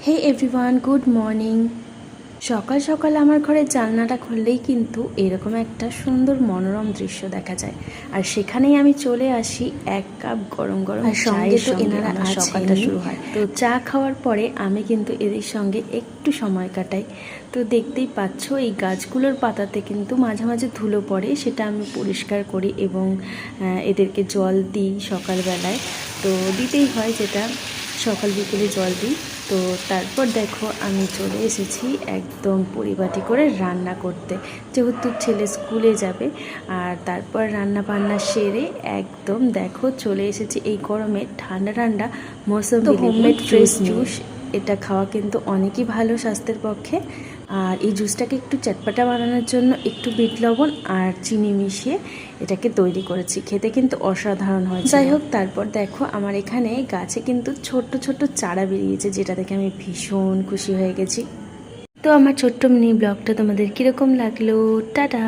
হে everyone, good morning. সকাল সকাল আমার ঘরের জানলাটা খুললেই কিন্তু এরকম একটা সুন্দর মনোরম দৃশ্য দেখা যায়। আর সেখানেই আমি চলে আসি এক কাপ গরম গরম চায়ের সঙ্গে। এনারা সকালটা শুরু হয়, তো চা খাওয়ার পরে আমি কিন্তু এদের সঙ্গে একটু সময় কাটাই। তো দেখতেই পাচ্ছ এই গাছগুলোর পাতাতে কিন্তু মাঝে মাঝে ধুলো পড়ে, সেটা আমি পরিষ্কার করি এবং এদেরকে জল দিই সকালবেলায়। তো দিতেই হয়, যেটা সকাল বিকেলে জল দিই। তো তারপর দেখো আমি চলে এসেছি একদম পরিপাটি করে রান্না করতে, যেহেতু ছেলে স্কুলে যাবে। আর তারপর রান্না বান্না সেরে একদম দেখো চলে এসেছি এই গরমে ঠান্ডা ঠান্ডা মৌসুমি হোমমেড ফ্রেশ জুস। এটা খাওয়া কিন্তু অনেকই ভালো স্বাস্থ্যের পক্ষে। আর এই জুসটাকে একটু চটপাটা বানানোর জন্য একটু বিট লবণ আর চিনি মিশিয়ে এটাকে তৈরি করেছি, খেতে কিন্তু অসাধারণ হয়। যাই হোক, তারপর দেখো আমার এখানে গাছে কিন্তু ছোট্ট ছোট্ট চারা বেরিয়েছে, যেটা দেখে আমি ভীষণ খুশি হয়ে গেছি। তো আমার ছোট্ট মিনি ব্লগটা তোমাদের কীরকম লাগলো? টাটা।